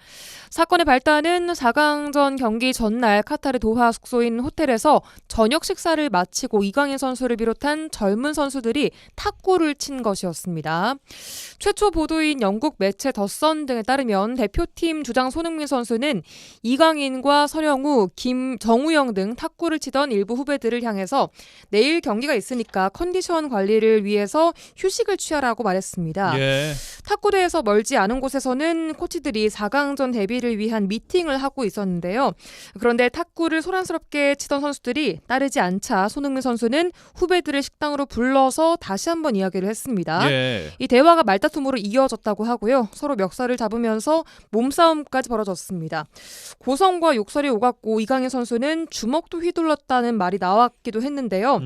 사건의 발단은 4강전 경기 전날 카타르 도하 숙소인 호텔에서 저녁 식사를 마치고 이강인 선수를 비롯한 젊은 선수들이 탁구를 친 것이었습니다. 최초 보도인 영국 매체 더선 등에 따르면 대표팀 주장 손흥민 선수는 이강인과 서령우, 정우영 등 탁구를 치던 일부 후배들을 향해서 내일 경기가 있으니까 컨디션 관리를 위해서 휴식을 취하라고 말했습니다. 예. 탁구대에서 멀지 않은 곳에서는 코치들이 4강전 대비를 위한 미팅을 하고 있었는데요. 그런데 탁구를 소란스럽게 치던 선수들이 따르지 않자 손흥민 선수는 후배들을 식당으로 불러서 다시 한번 이야기를 했습니다. 예. 이 대화가 말다툼으로 이어졌다고 하고요. 서로 멱살을 잡으면서 몸싸움까지 벌어졌습니다. 고성과 욕설이 오갔고 이강인 선수는 주먹도 휘둘렀다는 말이 나왔기도 했는데요.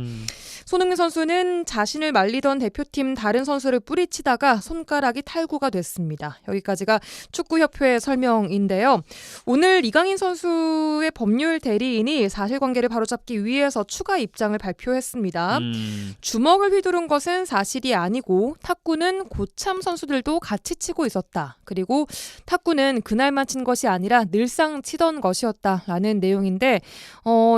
손흥민 선수는 자신을 말리던 대표팀 다른 선수를 뿌리치다가 손가락이 탈구가 됐습니다. 여기까지가 축구협회의 설명인데요. 오늘 이강인 선수의 법률 대리인이 사실관계를 바로잡기 위해서 추가 입장을 발표했습니다. 주먹을 휘두른 것은 사실이 아니고 탁구는 고참 선수들도 같이 치고 있었다. 그리고 탁구는 그날만 친 것이 아니라 늘상 치던 것이었다라는 내용인데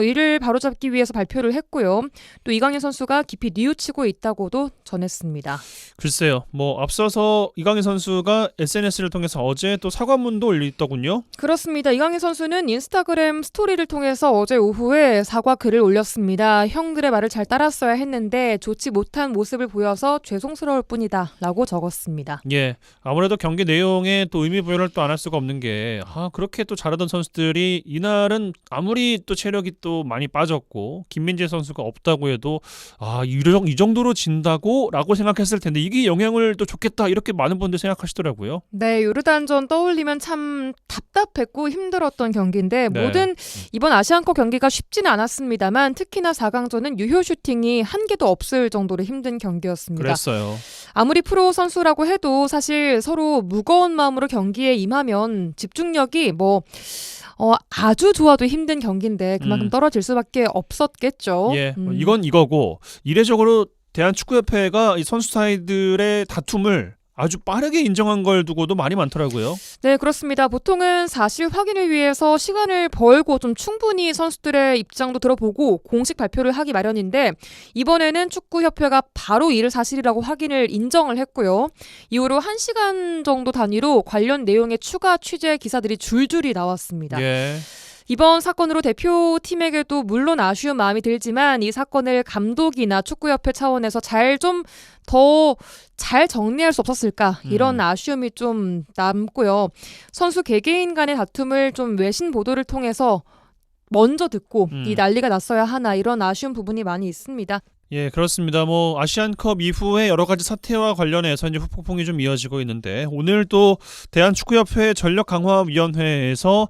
이를 바로잡기 위해서 발표를 했고요. 또 이강인 선수가 깊이 뉘우치고 있다고도 전했습니다. 글쎄요. 뭐 앞서서 이강인 선수가 SNS를 통해서 어제 또 사과문도 올리더군요. 그렇습니다. 이강인 선수는 인스타그램 스토리를 통해서 어제 오후에 사과 글을 올렸습니다. 형들의 말을 잘 따랐어야 했는데 좋지 못한 모습을 보여서 죄송스러울 뿐이다 라고 적었습니다. 예. 아무래도 경기 내용에 또 의미 부여를 또 안 할 수가 없는 게 그렇게 또 잘하던 선수들이 이날은 아무리 또 체력이 또 많이 빠졌고 김민재 선수가 없다고 해도 이 정도로 진다고? 라고 생각했을 텐데 이게 영향을 또 줬겠다 이렇게 많은 분들 생각하시더라고요. 네, 요르단전 떠올리면 참 답답했고 힘들었던 경기인데 네. 모든 이번 아시안컵 경기가 쉽지는 않았습니다만 특히나 4강전은 유효 슈팅이 한 개도 없을 정도로 힘든 경기였습니다. 그랬어요. 아무리 프로 선수라고 해도 사실 서로 무거운 마음으로 경기에 임하면 집중력이 아주 좋아도 힘든 경기인데 그만큼 떨어질 수밖에 없었겠죠. 예, 이건 이거고 이례적으로 대한축구협회가 이 선수 사이들의 다툼을 아주 빠르게 인정한 걸 두고도 말이 많더라고요. 네, 그렇습니다. 보통은 사실 확인을 위해서 시간을 벌고 좀 충분히 선수들의 입장도 들어보고 공식 발표를 하기 마련인데 이번에는 축구협회가 바로 이를 사실이라고 확인을 인정을 했고요. 이후로 1시간 정도 단위로 관련 내용의 추가 취재 기사들이 줄줄이 나왔습니다. 예. 이번 사건으로 대표팀에게도 물론 아쉬운 마음이 들지만 이 사건을 감독이나 축구협회 차원에서 더 잘 정리할 수 없었을까 이런 아쉬움이 좀 남고요. 선수 개개인 간의 다툼을 좀 외신 보도를 통해서 먼저 듣고 이 난리가 났어야 하나 이런 아쉬운 부분이 많이 있습니다. 예, 그렇습니다. 아시안컵 이후에 여러 가지 사태와 관련해서 이제 후폭풍이 좀 이어지고 있는데 오늘 또 대한축구협회 전력강화위원회에서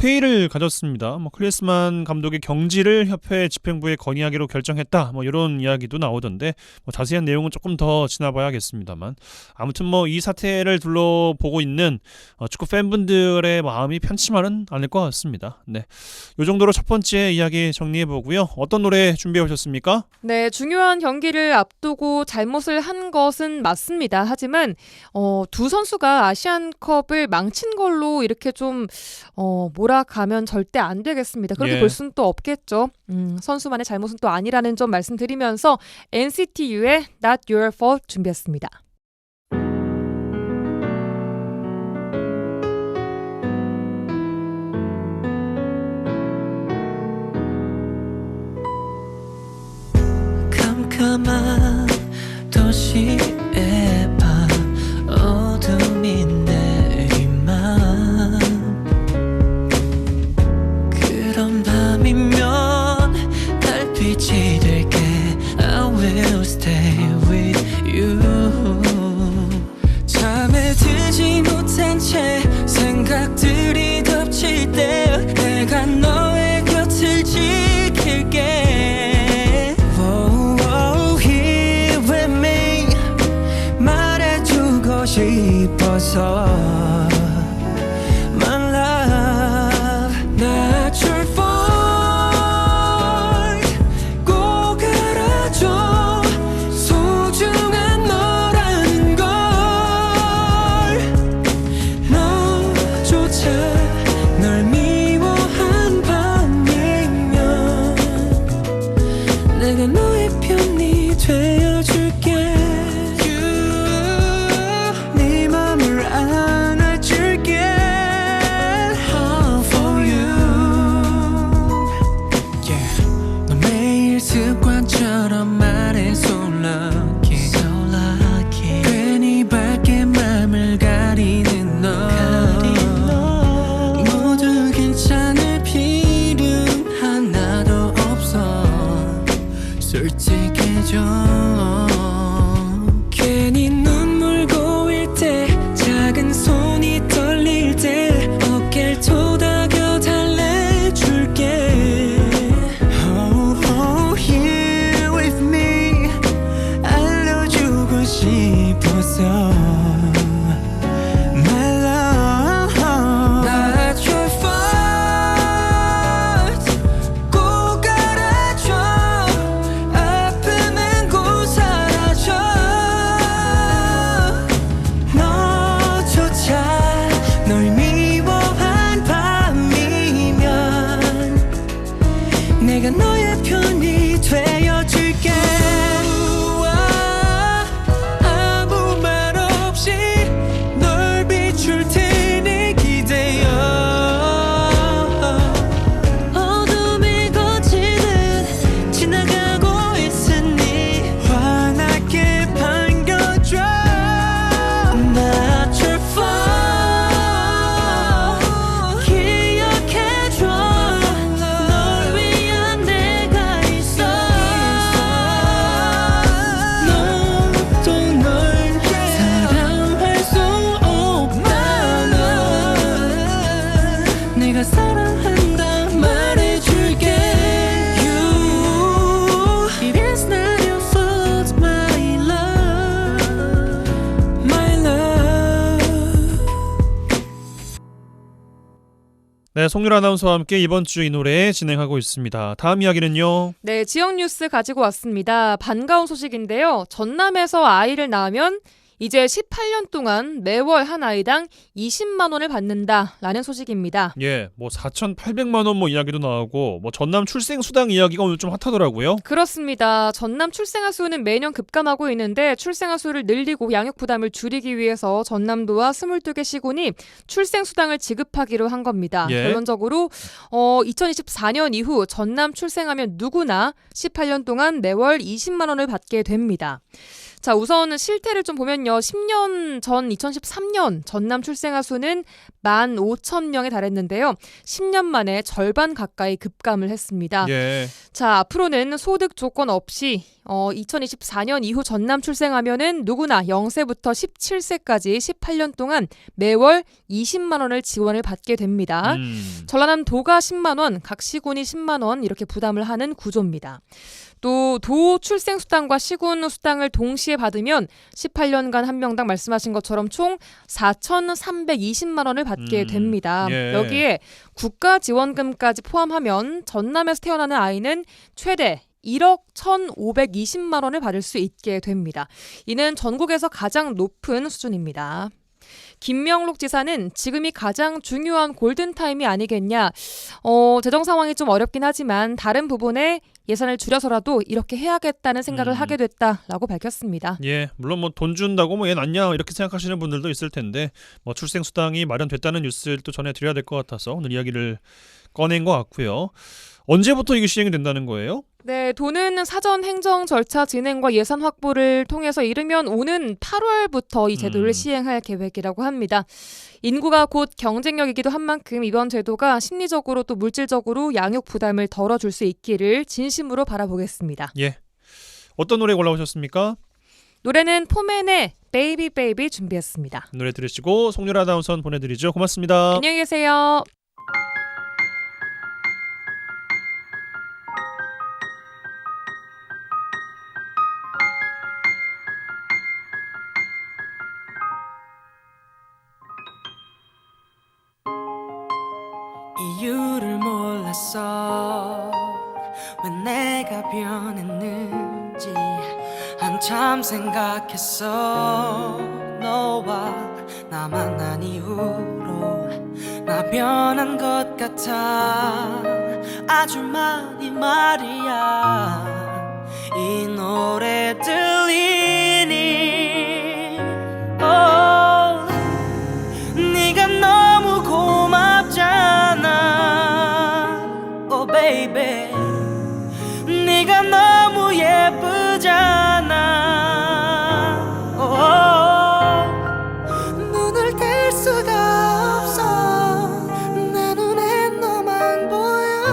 회의를 가졌습니다. 클린스만 감독의 경질을 협회 집행부에 건의하기로 결정했다. 이런 이야기도 나오던데 자세한 내용은 조금 더 지나봐야겠습니다만 아무튼 이 사태를 둘러보고 있는 축구 팬분들의 마음이 편치만은 않을 것 같습니다. 네, 이 정도로 첫 번째 이야기 정리해 보고요. 어떤 노래 준비해 오셨습니까? 네, 중요한 경기를 앞두고 잘못을 한 것은 맞습니다. 하지만 두 선수가 아시안컵을 망친 걸로 이렇게 좀 몰아가면 절대 안 되겠습니다. 그렇게 볼 수는 또 없겠죠. 선수만의 잘못은 또 아니라는 점 말씀드리면서 NCT U의 Not Your Fault 준비했습니다. 깜깜한 도시의 밤 어둠이 내리만 그런 밤이면 달빛이 될게 I will stay with you 잠에 들지 못한 채 생각들이 덮칠 때 내가 너의 곁을 지킬게 oh, oh, here with me 말해주고 싶어서 My love not your fault 꼭 알아줘 소중한 너라는 걸 너조차 널 미워한 밤이면 내가 너의 편이 되어줄게 네 맘을 안아줄게 All for you yeah. 너 매일 습관처럼 말해 so lucky 괜히 밝게 맘을 가리는 너 모두 괜찮을 필요는 하나도 없어 솔직해져 괜히 눈물 고일 때 작은 손이 떨릴 때 어깨를 토닥여 달래줄게 oh, oh, here with me 알려주고 싶어서 My love not your fault 꼭 알아줘 아픔은 곧 사라져 너조차 널 미워한 밤이면 내가 너의 편이 되어줄게 아무 말 없이 널 비출 테니 기대어 어둠이 거치듯 지나가고 있으니 환하게 반겨줘 Not your fault 기억해줘 널 위한 내가 있어 너도 널 사랑할 수 없다면 내가 사랑한다 말해줄게 You It is not your fault my love My love 네, 송유라 아나운서와 함께 이번 주 이 노래 진행하고 있습니다. 다음 이야기는요. 네, 지역 뉴스 가지고 왔습니다. 반가운 소식인데요. 전남에서 아이를 낳으면 이제 18년 동안 매월 한 아이당 20만 원을 받는다라는 소식입니다. 예, 뭐 4,800만 원 뭐 이야기도 나오고 뭐 전남 출생 수당 이야기가 오늘 좀 핫하더라고요. 그렇습니다. 전남 출생아 수는 매년 급감하고 있는데 출생아 수를 늘리고 양육 부담을 줄이기 위해서 전남도와 22개 시군이 출생 수당을 지급하기로 한 겁니다. 예. 결론적으로 2024년 이후 전남 출생하면 누구나 18년 동안 매월 20만 원을 받게 됩니다. 자, 우선 실태를 좀 보면요. 10년 전 2013년 전남 출생아 수는 15,000명에 달했는데요. 10년 만에 절반 가까이 급감을 했습니다. 예. 자, 앞으로는 소득 조건 없이 2024년 이후 전남 출생하면은 누구나 0세부터 17세까지 18년 동안 매월 20만 원을 지원을 받게 됩니다. 전라남도가 10만 원, 각 시군이 10만 원 이렇게 부담을 하는 구조입니다. 또 도 출생 수당과 시군 수당을 동시에 받으면 18년간 한 명당 말씀하신 것처럼 총 4,320만 원을 받게 됩니다. 예. 여기에 국가 지원금까지 포함하면 전남에서 태어나는 아이는 최대 1억 1,520만 원을 받을 수 있게 됩니다. 이는 전국에서 가장 높은 수준입니다. 김명록 지사는 지금이 가장 중요한 골든타임이 아니겠냐. 재정 상황이 좀 어렵긴 하지만 다른 부분에 예산을 줄여서라도 이렇게 해야겠다는 생각을 하게 됐다라고 밝혔습니다. 예, 물론 뭐 돈 준다고 뭐 얘 낫냐 이렇게 생각하시는 분들도 있을 텐데 뭐 출생 수당이 마련됐다는 뉴스를 또 전해드려야 될 것 같아서 오늘 이야기를 꺼낸 것 같고요. 언제부터 이게 시행이 된다는 거예요? 네, 도는 사전 행정 절차 진행과 예산 확보를 통해서 이르면 오는 8월부터 이 제도를 시행할 계획이라고 합니다. 인구가 곧 경쟁력이기도 한 만큼 이번 제도가 심리적으로 또 물질적으로 양육 부담을 덜어줄 수 있기를 진심으로 바라보겠습니다. 예. 어떤 노래 골라오셨습니까? 노래는 포맨의 베이비 베이비 준비했습니다. 노래 들으시고 송유라 아나운서 보내드리죠. 고맙습니다. 안녕히 계세요. 이유를 몰랐어 왜 내가 변했는지 한참 생각했어. 너와 나 만난 이후로 나 변한 것 같아 아주 많이 말이야. 이 노래 들리니 네가 너무 고맙잖아. Oh baby 네가 너무 예쁘잖아. 눈을 뗄 수가 없어. 내 눈에 너만 보여.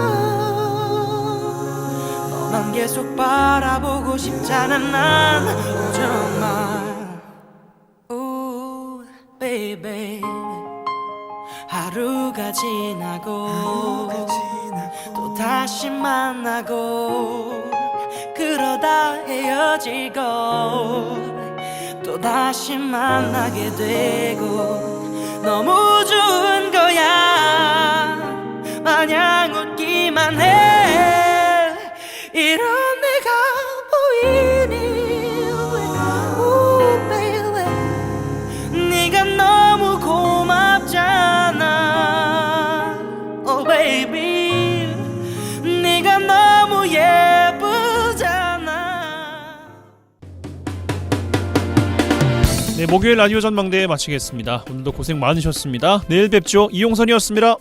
너만 계속 바라보고 싶잖아 난 정말. Oh baby 하루가 지나고 또 다시 만나고 그러다 헤어지고 또 다시 만나게 되고 너무 좋은 거야. 마냥 웃기만 해. 이런 내가 보이니 Ooh, baby 네가 너무 고맙잖아. Oh baby 네가 너무 예쁘잖아. 네, 목요일 라디오 전망대 마치겠습니다. 오늘도 고생 많으셨습니다. 내일 뵙죠. 이용선이었습니다.